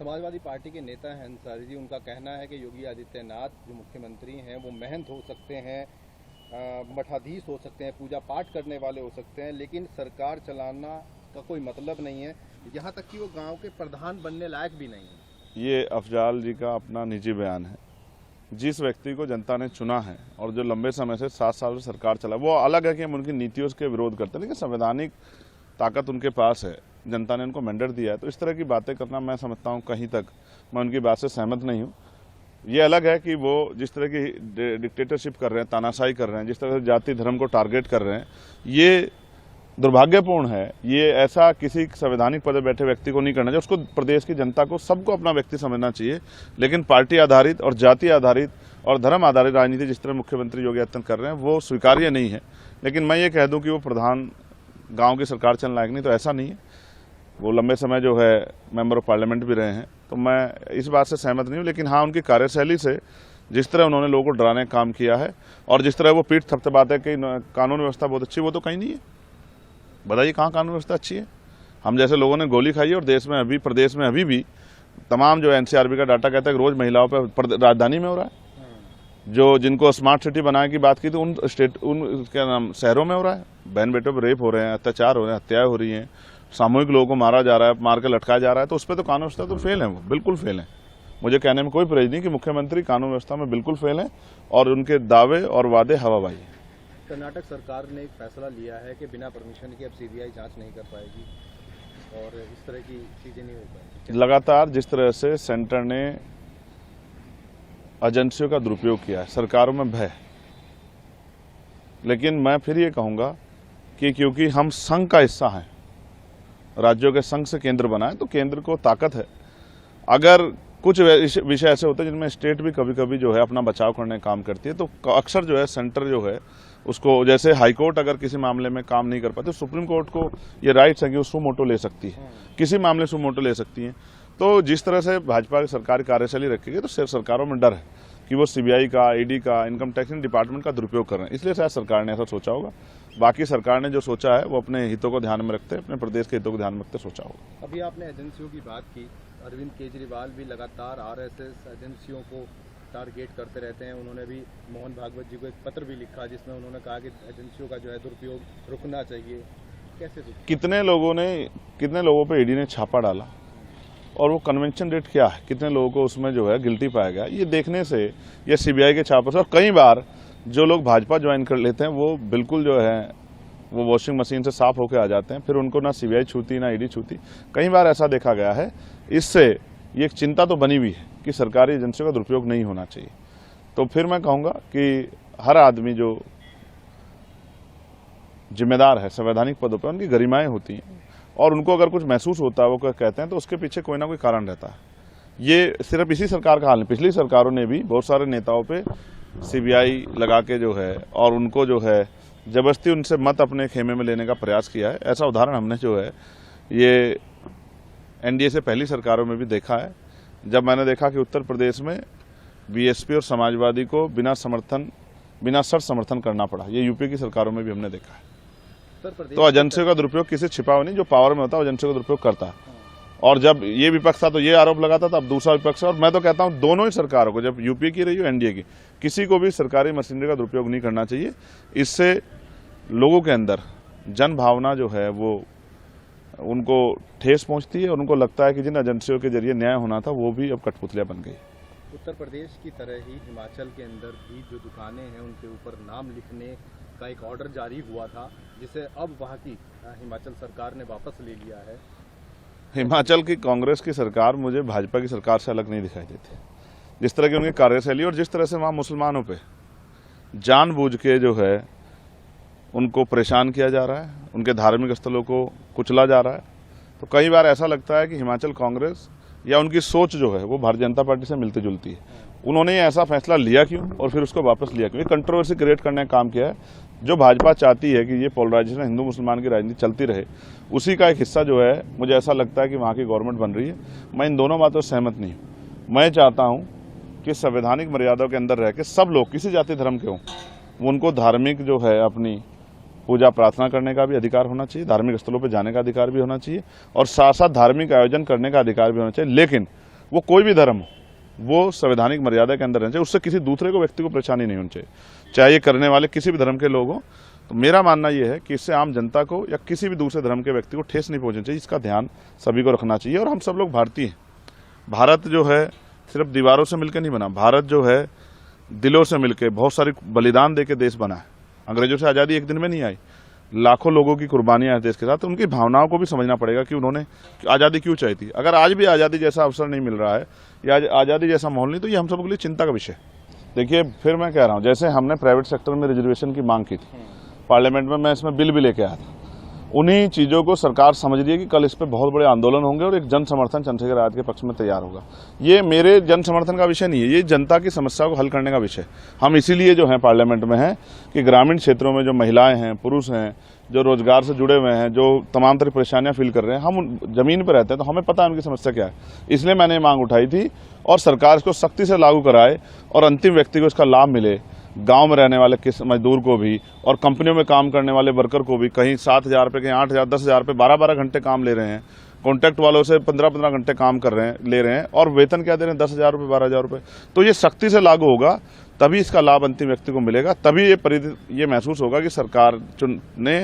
Samajwadi party के नेता हैं अंसारी जी, उनका कहना है कि योगी आदित्यनाथ जो मुख्यमंत्री हैं वो महंत हो सकते हैं, मठाधीश हो सकते हैं, पूजा पाठ करने वाले हो सकते हैं, लेकिन सरकार चलाना का कोई मतलब नहीं है। यहाँ तक कि वो गांव के प्रधान बनने लायक भी नहीं है। ये अफजाल जी का अपना निजी बयान है। जिस व्यक्ति को जनता ने चुना है और जो लंबे समय से 7 साल से सरकार चला, वो अलग है कि हम उनकी नीतियों के विरोध करते हैं, लेकिन संवैधानिक ताकत उनके पास है, जनता ने उनको मैंडेट दिया है। तो इस तरह की बातें करना मैं समझता हूँ कहीं तक मैं उनकी बात से सहमत नहीं हूँ। ये अलग है कि वो जिस तरह की डिक्टेटरशिप कर रहे हैं, तानाशाही कर रहे हैं, जिस तरह से जाति धर्म को टारगेट कर रहे हैं, ये दुर्भाग्यपूर्ण है। ये ऐसा किसी संवैधानिक पद पर बैठे व्यक्ति को नहीं करना चाहिए। उसको प्रदेश की जनता को सबको अपना व्यक्ति समझना चाहिए, लेकिन पार्टी आधारित और जाति आधारित और धर्म आधारित राजनीति जिस तरह मुख्यमंत्री योगी आदित्यनाथ कर रहे हैं वो स्वीकार्य नहीं है। लेकिन मैं ये कह दूं कि वो प्रधान गांव की सरकार चलने लायक नहीं, तो ऐसा नहीं है। वो लंबे समय जो है मेंबर ऑफ पार्लियामेंट भी रहे हैं, तो मैं इस बात से सहमत नहीं हूँ। लेकिन हाँ, उनकी कार्यशैली से जिस तरह उन्होंने लोगों को डराने का काम किया है और जिस तरह वो पीठ थपथपाते कि कानून व्यवस्था बहुत अच्छी, वो तो कहीं नहीं है। बताइए कहाँ कानून व्यवस्था अच्छी है? हम जैसे लोगों ने गोली खाई है और देश में अभी प्रदेश में अभी भी तमाम जो एनसीआरबी का डाटा कहता है कि रोज महिलाओं पर राजधानी में हो रहा है। जो जिनको स्मार्ट सिटी बनाने की बात की थी उन क्या नाम शहरों में हो रहा है। बहन बेटों पर रेप हो रहे हैं, अत्याचार हो रहे हैं, हत्याएं हो रही हैं, सामूहिक लोगों को मारा जा रहा है, मार कर लटकाया जा रहा है। तो उस पर तो कानून व्यवस्था तो फेल है, वो बिल्कुल फेल है। मुझे कहने में कोई परहेज नहीं कि मुख्यमंत्री कानून व्यवस्था में बिल्कुल फेल है और उनके दावे और वादे हवाबाजी है। कर्नाटक सरकार ने एक फैसला लिया है कि बिना परमिशन के अब सीबीआई जांच नहीं कर पाएगी और इस तरह की चीजें नहीं हो पाएगी। लगातार जिस तरह से सेंटर ने एजेंसियों का दुरुपयोग किया है, सरकारों में भय। लेकिन मैं फिर ये कहूंगा कि क्योंकि हम संघ का हिस्सा हैं, राज्यों के संघ से केंद्र बना है, तो केंद्र को ताकत है। अगर कुछ विषय ऐसे होते हैं जिनमें स्टेट भी कभी कभी जो है अपना बचाव करने का काम करती है, तो अक्सर जो है सेंटर जो है उसको, जैसे हाईकोर्ट अगर किसी मामले में काम नहीं कर पाती, सुप्रीम कोर्ट को ये राइट्स है कि वो सुमोटो ले सकती है, किसी मामले सुमोटो ले सकती है। तो जिस तरह से भाजपा की सरकार कार्यशैली रखेगी, तो सिर्फ सरकारों में डर है कि वो सीबीआई का, ईडी का, इनकम टैक्स डिपार्टमेंट का दुरुपयोग कर रहे हैं, इसलिए शायद सरकार ने ऐसा सोचा होगा। बाकी सरकार ने जो सोचा है वो अपने हितों को ध्यान में रखते, अपने प्रदेश के हितों को ध्यान में रखते सोचा होगा। अभी आपने एजेंसियों की बात की, अरविंद केजरीवाल भी लगातार आरएसएस एजेंसियों को टारगेट करते रहते हैं। उन्होंने भी मोहन भागवत जी को एक पत्र भी लिखा जिसमें उन्होंने कहा कि एजेंसियों का जो है दुरुपयोग रुकना चाहिए। कैसे कितने लोगों पे ईडी ने छापा डाला और वो कन्वेंशन रेट क्या है, कितने लोगों को उसमें जो है गिल्टी पाया गया, ये देखने से ये सीबीआई के छापों से। और कई बार जो लोग भाजपा ज्वाइन कर लेते हैं वो बिल्कुल जो है वो वॉशिंग मशीन से साफ होकर आ जाते हैं, फिर उनको ना सीबीआई छूती ना ईडी छूती। कई बार ऐसा देखा गया है। इससे ये एक चिंता तो बनी हुई है कि सरकारी एजेंसियों का दुरुपयोग नहीं होना चाहिए। तो फिर मैं कहूँगा कि हर आदमी जो जिम्मेदार है संवैधानिक पदों पर, उनकी गरिमाएं होती हैं और उनको अगर कुछ महसूस होता है, वो कहते हैं, तो उसके पीछे कोई ना कोई कारण रहता है। ये सिर्फ इसी सरकार का हाल नहीं, पिछली सरकारों ने भी बहुत सारे नेताओं पे सीबीआई लगा के जो है और उनको जो है जबरदस्ती उनसे मत अपने खेमे में लेने का प्रयास किया है। ऐसा उदाहरण हमने जो है ये एनडीए से पहली सरकारों में भी देखा है, जब मैंने देखा कि उत्तर प्रदेश में बीएसपी और समाजवादी को बिना शर्त समर्थन करना पड़ा। ये यूपी की सरकारों में भी हमने देखा है। तो एजेंसियों का दुरुपयोग किसी छिपा हुआ नहीं, जो पावर में होता है एजेंसियों का दुरुपयोग करता है। और जब ये विपक्ष था तो ये आरोप लगाता था, अब दूसरा विपक्ष है। और मैं तो कहता हूं दोनों ही सरकारों को, जब यूपी की रही हो एनडीए की, किसी को भी सरकारी मशीनरी का दुरुपयोग नहीं करना चाहिए। इससे लोगों के अंदर जन भावना जो है वो उनको ठेस पहुंचती है और उनको लगता है कि जिन एजेंसियों के जरिए न्याय होना था वो भी अब कठपुतलियां बन गई। उत्तर प्रदेश की तरह ही हिमाचल के अंदर भी जो दुकानें हैं उनके ऊपर नाम लिखने का एक ऑर्डर जारी हुआ था, जिसे अब वहाँ की हिमाचल सरकार ने वापस ले लिया है। हिमाचल की कांग्रेस की सरकार मुझे भाजपा की सरकार से अलग नहीं दिखाई देती। जिस तरह की उनकी कार्यशैली और जिस तरह से वहाँ मुसलमानों पे जानबूझ के जो है उनको परेशान किया जा रहा है, उनके धार्मिक स्थलों को कुचला जा रहा है, तो कई बार ऐसा लगता है कि हिमाचल कांग्रेस या उनकी सोच जो है वो भारतीय जनता पार्टी से मिलती जुलती है। उन्होंने ये ऐसा फैसला लिया क्यों और फिर उसको वापस लिया क्यों? ये कंट्रोवर्सी क्रिएट करने का काम किया है। जो भाजपा चाहती है कि ये पोलराइजेशन हिंदू मुसलमान की राजनीति चलती रहे, उसी का एक हिस्सा जो है मुझे ऐसा लगता है कि वहाँ की गवर्नमेंट बन रही है। मैं इन दोनों बातों से सहमत नहीं हूँ। मैं चाहता हूँ कि संवैधानिक मर्यादाओं के अंदर रह के सब लोग किसी जाति धर्म के हों, उनको धार्मिक जो है अपनी पूजा प्रार्थना करने का भी अधिकार होना चाहिए, धार्मिक स्थलों पर जाने का अधिकार भी होना चाहिए और साथ साथ धार्मिक आयोजन करने का अधिकार भी होना चाहिए। लेकिन वो कोई भी धर्म हो, वो संवैधानिक मर्यादा के अंदर रहना चाहिए, उससे किसी दूसरे को व्यक्ति को परेशानी नहीं होनी चाहिए, चाहे ये करने वाले किसी भी धर्म के लोग हों। तो मेरा मानना ये है कि इससे आम जनता को या किसी भी दूसरे धर्म के व्यक्ति को ठेस नहीं पहुंचनी चाहिए, इसका ध्यान सभी को रखना चाहिए। और हम सब लोग भारतीय हैं। भारत जो है सिर्फ दीवारों से मिलकर नहीं बना, भारत जो है दिलों से मिलकर बहुत सारी बलिदान दे के देश बना है। अंग्रेजों से आज़ादी एक दिन में नहीं आई, लाखों लोगों की कुर्बानियां हैं देश के साथ। तो उनकी भावनाओं को भी समझना पड़ेगा कि उन्होंने आज़ादी क्यों चाहिए थी। अगर आज भी आज़ादी जैसा अवसर नहीं मिल रहा है या आज़ादी जैसा माहौल नहीं, तो ये हम सब के लिए चिंता का विषय है। देखिए, फिर मैं कह रहा हूँ, जैसे हमने प्राइवेट सेक्टर में रिजर्वेशन की मांग की थी पार्लियामेंट में, मैं इसमें बिल भी लेके आया था। उन्हीं चीज़ों को सरकार समझ रही है कि कल इस पर बहुत बड़े आंदोलन होंगे और एक जन समर्थन चंद्रशेखर आजाद के पक्ष में तैयार होगा। ये मेरे जन समर्थन का विषय नहीं है, ये जनता की समस्या को हल करने का विषय। हम इसीलिए जो है पार्लियामेंट में हैं कि ग्रामीण क्षेत्रों में जो महिलाएं हैं, पुरुष हैं, जो रोजगार से जुड़े हुए हैं, जो तमाम तरह परेशानियां फील कर रहे हैं, हम जमीन पर रहते हैं, तो हमें पता है उनकी समस्या क्या है। इसलिए मैंने ये मांग उठाई थी और सरकार इसको सख्ती से लागू कराए और अंतिम व्यक्ति को इसका लाभ मिले, गांव में रहने वाले किस मजदूर को भी और कंपनियों में काम करने वाले वर्कर को भी। कहीं 7,000 रुपये, कहीं 8,000, 10,000 रुपये, 12-12 घंटे काम ले रहे हैं, कॉन्ट्रैक्ट वालों से 15-15 घंटे काम कर रहे हैं, ले रहे हैं, और वेतन क्या दे रहे हैं, 10,000 रुपये, 12,000 रुपये। तो ये सख्ती से लागू होगा, तभी इसका लाभ अंतिम व्यक्ति को मिलेगा, तभी ये महसूस होगा कि सरकार ने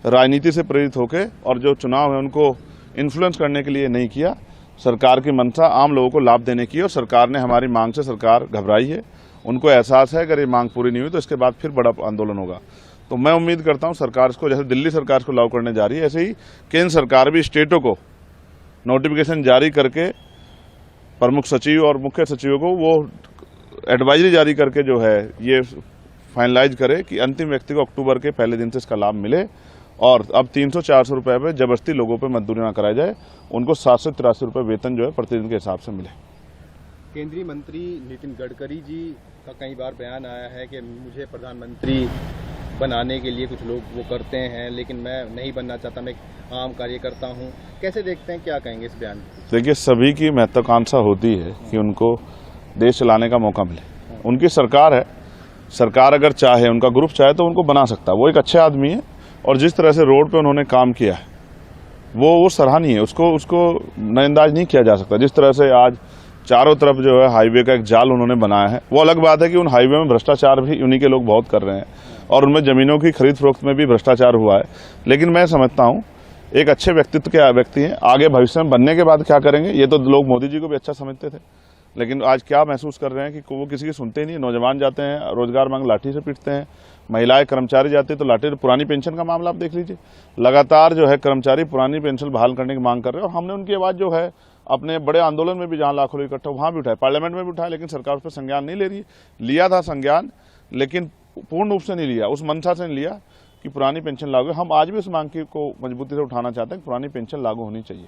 राजनीति से प्रेरित होकर और जो चुनाव है उनको इन्फ्लुएंस करने के लिए नहीं किया। सरकार की मंशा आम लोगों को लाभ देने की, और सरकार ने हमारी मांग से सरकार घबराई है। उनको एहसास है अगर ये मांग पूरी नहीं हुई तो इसके बाद फिर बड़ा आंदोलन होगा। तो मैं उम्मीद करता हूं सरकार इसको, जैसे दिल्ली सरकार इसको लागू करने जा रही है, ऐसे ही केंद्र सरकार भी स्टेटों को नोटिफिकेशन जारी करके, प्रमुख सचिव और मुख्य सचिवों को वो एडवाइजरी जारी करके जो है ये फाइनलाइज करे कि अंतिम व्यक्ति को अक्टूबर के पहले दिन से इसका लाभ मिले। और अब 300-400 रुपये पे जबरदस्ती लोगों पे मजदूरी ना कराई जाए, उनको 783 रुपये वेतन जो है प्रतिदिन के हिसाब से मिले। केंद्रीय मंत्री नितिन गडकरी जी का कई बार बयान आया है कि मुझे प्रधानमंत्री बनाने के लिए कुछ लोग वो करते हैं, लेकिन मैं नहीं बनना चाहता, मैं आम कार्यकर्ता हूं। कैसे देखते हैं, क्या कहेंगे इस बयान को? देखिए, सभी की महत्वाकांक्षा होती है कि उनको देश चलाने का मौका मिले। उनकी सरकार है, सरकार अगर चाहे, उनका ग्रुप चाहे तो उनको बना सकता है। वो एक अच्छे आदमी है और जिस तरह से रोड पे उन्होंने काम किया है वो सराहनीय है, उसको नजरअंदाज नहीं किया जा सकता। जिस तरह से आज चारों तरफ जो है हाईवे का एक जाल उन्होंने बनाया है, वो अलग बात है कि उन हाईवे में भ्रष्टाचार भी उन्हीं के लोग बहुत कर रहे हैं और उनमें जमीनों की खरीद फरोख्त में भी भ्रष्टाचार हुआ है। लेकिन मैं समझता हूँ एक अच्छे व्यक्तित्व के व्यक्ति हैं, आगे भविष्य में बनने के बाद क्या करेंगे, ये तो लोग मोदी जी को भी अच्छा समझते थे, लेकिन आज क्या महसूस कर रहे हैं कि वो किसी की सुनते ही नहीं। नौजवान जाते हैं रोजगार मांग, लाठी से पीटते हैं, महिलाएं कर्मचारी जाती है तो लाठी। पुरानी पेंशन का मामला आप देख लीजिए, लगातार जो है कर्मचारी पुरानी पेंशन बहाल करने की मांग कर रहे हैं और हमने उनकी आवाज़ जो है अपने बड़े आंदोलन में भी, जहां लाखों लोग इकट्ठा, वहां भी उठाए, पार्लियामेंट में भी उठाया, लेकिन सरकार उस पर संज्ञान नहीं ले रही है। लिया था संज्ञान, लेकिन पूर्ण रूप से नहीं लिया, उस मंशा से नहीं लिया कि पुरानी पेंशन लागू। हम आज भी उस मांग को मजबूती से उठाना चाहते हैं कि पुरानी पेंशन लागू होनी चाहिए।